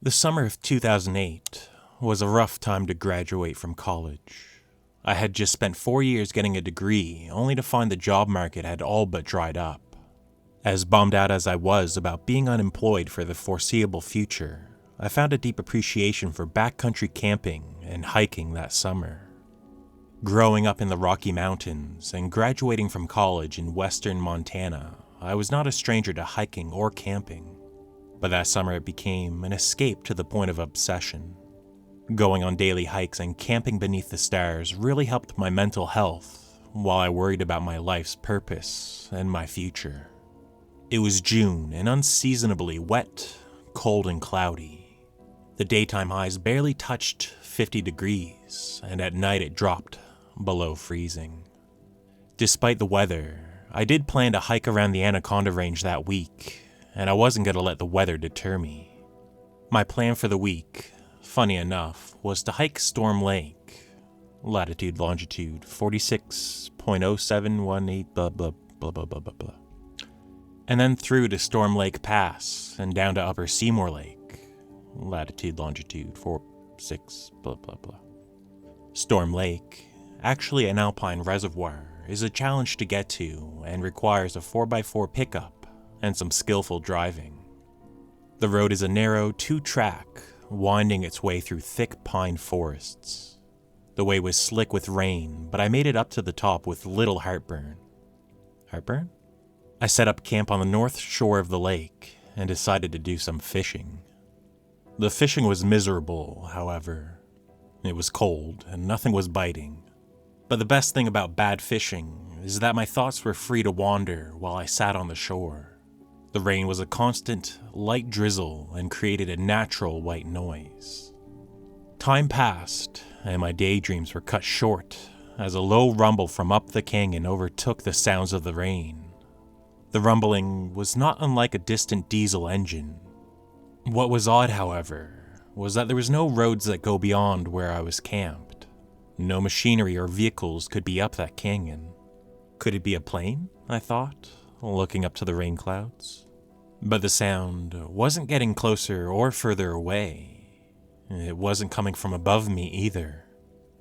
The summer of 2008 was a rough time to graduate from college. I had just spent 4 years getting a degree, only to find the job market had all but dried up. As bummed out as I was about being unemployed for the foreseeable future, I found a deep appreciation for backcountry camping and hiking that summer. Growing up in the Rocky Mountains and graduating from college in western Montana, I was not a stranger to hiking or camping. But that summer it became an escape to the point of obsession. Going on daily hikes and camping beneath the stars really helped my mental health while I worried about my life's purpose and my future. It was June and unseasonably wet, cold and cloudy. The daytime highs barely touched 50 degrees, and at night it dropped below freezing. Despite the weather, I did plan to hike around the Anaconda Range that week, and I wasn't going to let the weather deter me. My plan for the week, funny enough, was to hike Storm Lake, latitude longitude 46.0718 blah blah blah blah blah blah blah, and then through to Storm Lake Pass and down to Upper Seymour Lake, latitude longitude 46 blah blah blah. Storm Lake, actually an alpine reservoir, is a challenge to get to and requires a 4x4 pickup and some skillful driving. The road is a narrow 2-track, winding its way through thick pine forests. The way was slick with rain, but I made it up to the top with little heartburn. Heartburn? I set up camp on the north shore of the lake and decided to do some fishing. The fishing was miserable, however. It was cold and nothing was biting. But the best thing about bad fishing is that my thoughts were free to wander while I sat on the shore. The rain was a constant, light drizzle and created a natural white noise. Time passed, and my daydreams were cut short as a low rumble from up the canyon overtook the sounds of the rain. The rumbling was not unlike a distant diesel engine. What was odd, however, was that there was no roads that go beyond where I was camped. No machinery or vehicles could be up that canyon. Could it be a plane? I thought, looking up to the rain clouds. But the sound wasn't getting closer or further away. It wasn't coming from above me either.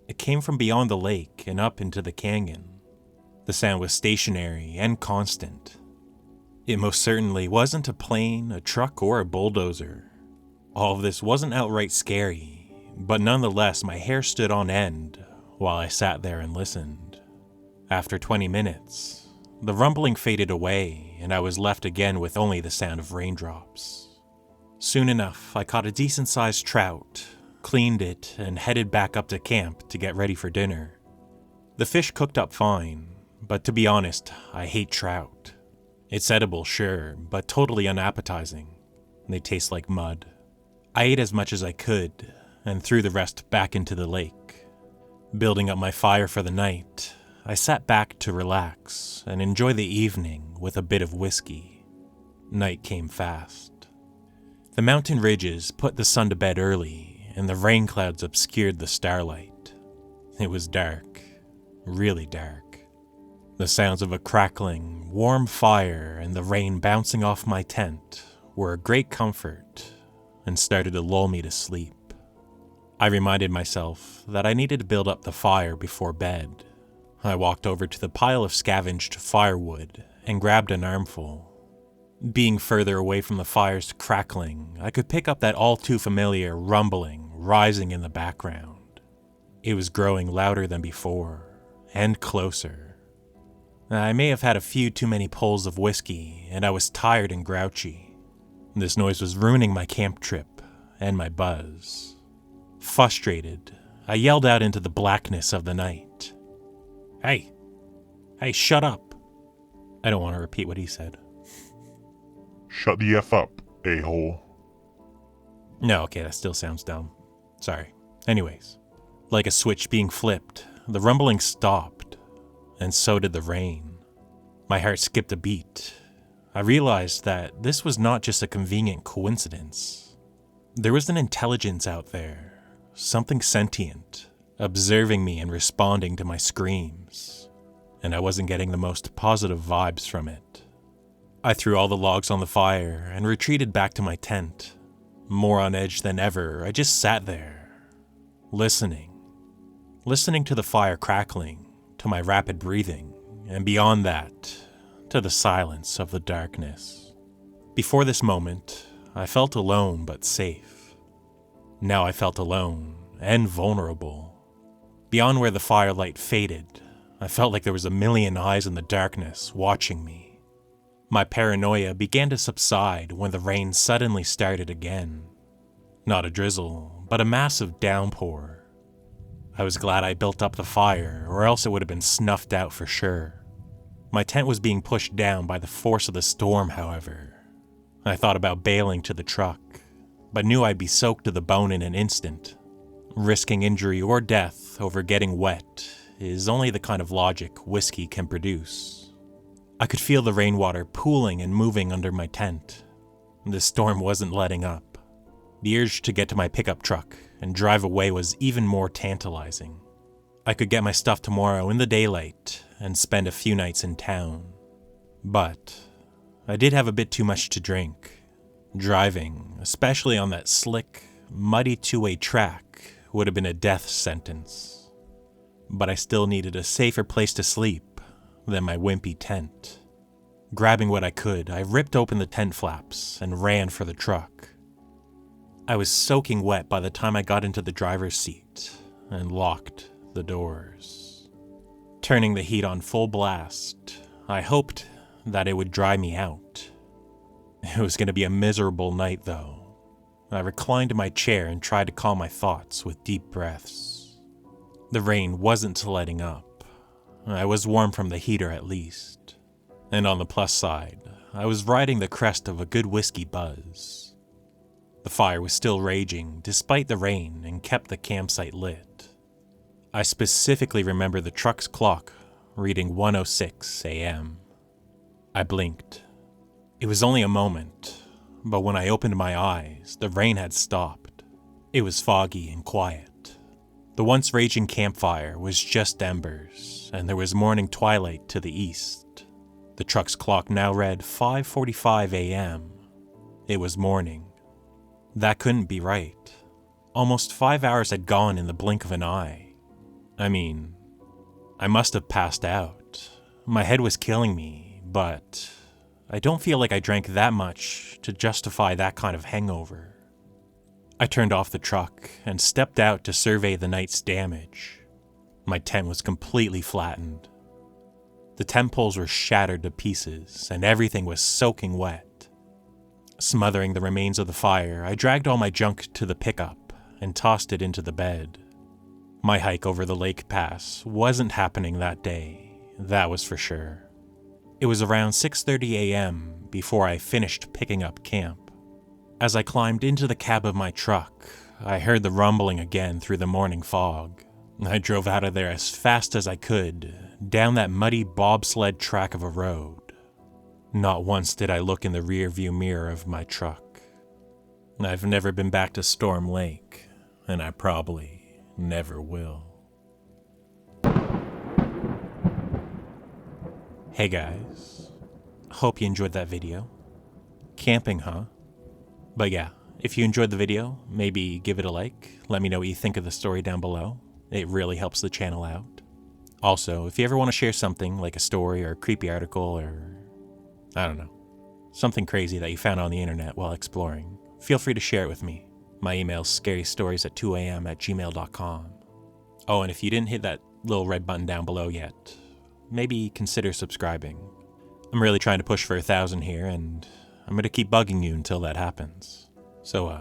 It came from beyond the lake and up into the canyon. The sound was stationary and constant. It most certainly wasn't a plane, a truck, or a bulldozer. All of this wasn't outright scary, but nonetheless my hair stood on end while I sat there and listened. After 20 minutes, the rumbling faded away, and I was left again with only the sound of raindrops. Soon enough, I caught a decent-sized trout, cleaned it, and headed back up to camp to get ready for dinner. The fish cooked up fine, but to be honest, I hate trout. It's edible, sure, but totally unappetizing. They taste like mud. I ate as much as I could, and threw the rest back into the lake. Building up my fire for the night, I sat back to relax and enjoy the evening with a bit of whiskey. Night came fast. The mountain ridges put the sun to bed early, and the rain clouds obscured the starlight. It was dark, really dark. The sounds of a crackling, warm fire and the rain bouncing off my tent were a great comfort and started to lull me to sleep. I reminded myself that I needed to build up the fire before bed. I walked over to the pile of scavenged firewood and grabbed an armful. Being further away from the fire's crackling, I could pick up that all too familiar rumbling rising in the background. It was growing louder than before, and closer. I may have had a few too many pulls of whiskey, and I was tired and grouchy. This noise was ruining my camp trip and my buzz. Frustrated, I yelled out into the blackness of the night. Hey, shut up. I don't want to repeat what he said. Shut the F up, a-hole. No, okay, that still sounds dumb. Sorry. Anyways, like a switch being flipped, the rumbling stopped, and so did the rain. My heart skipped a beat. I realized that this was not just a convenient coincidence. There was an intelligence out there, something sentient, observing me and responding to my screams, and I wasn't getting the most positive vibes from it. I threw all the logs on the fire and retreated back to my tent. More on edge than ever, I just sat there, listening to the fire crackling, to my rapid breathing, and beyond that, to the silence of the darkness. Before this moment, I felt alone but safe. Now I felt alone and vulnerable. Beyond where the firelight faded, I felt like there was a million eyes in the darkness watching me. My paranoia began to subside when the rain suddenly started again. Not a drizzle, but a massive downpour. I was glad I built up the fire, or else it would have been snuffed out for sure. My tent was being pushed down by the force of the storm, however. I thought about bailing to the truck, but knew I'd be soaked to the bone in an instant. Risking injury or death over getting wet is only the kind of logic whiskey can produce. I could feel the rainwater pooling and moving under my tent. The storm wasn't letting up. The urge to get to my pickup truck and drive away was even more tantalizing. I could get my stuff tomorrow in the daylight and spend a few nights in town. But I did have a bit too much to drink. Driving, especially on that slick, muddy two-way track, would have been a death sentence. But I still needed a safer place to sleep than my wimpy tent. Grabbing what I could, I ripped open the tent flaps and ran for the truck. I was soaking wet by the time I got into the driver's seat and locked the doors. Turning the heat on full blast, I hoped that it would dry me out. It was going to be a miserable night, though. I reclined in my chair and tried to calm my thoughts with deep breaths. The rain wasn't letting up. I was warm from the heater at least. And on the plus side, I was riding the crest of a good whiskey buzz. The fire was still raging despite the rain and kept the campsite lit. I specifically remember the truck's clock reading 1:06 a.m. I blinked. It was only a moment, but when I opened my eyes, the rain had stopped. It was foggy and quiet. The once raging campfire was just embers, and there was morning twilight to the east. The truck's clock now read 5:45 a.m. It was morning. That couldn't be right. Almost 5 hours had gone in the blink of an eye. I mean, I must have passed out. My head was killing me, but I don't feel like I drank that much to justify that kind of hangover. I turned off the truck and stepped out to survey the night's damage. My tent was completely flattened. The tent poles were shattered to pieces, and everything was soaking wet. Smothering the remains of the fire, I dragged all my junk to the pickup and tossed it into the bed. My hike over the lake pass wasn't happening that day, that was for sure. It was around 6:30 a.m. before I finished picking up camp. As I climbed into the cab of my truck, I heard the rumbling again through the morning fog. I drove out of there as fast as I could, down that muddy bobsled track of a road. Not once did I look in the rearview mirror of my truck. I've never been back to Storm Lake, and I probably never will. Hey guys, hope you enjoyed that video. Camping, huh? But yeah, if you enjoyed the video, maybe give it a like. Let me know what you think of the story down below. It really helps the channel out. Also, if you ever want to share something like a story or a creepy article or, I don't know, something crazy that you found on the internet while exploring, feel free to share it with me. My email's scarystories@2am@gmail.com. Oh, and if you didn't hit that little red button down below yet, maybe consider subscribing. I'm really trying to push for 1,000 here, and I'm going to keep bugging you until that happens. So,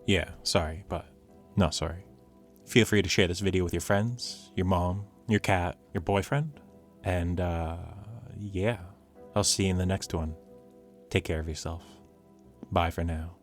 yeah, sorry, but not sorry. Feel free to share this video with your friends, your mom, your cat, your boyfriend, and, yeah. I'll see you in the next one. Take care of yourself. Bye for now.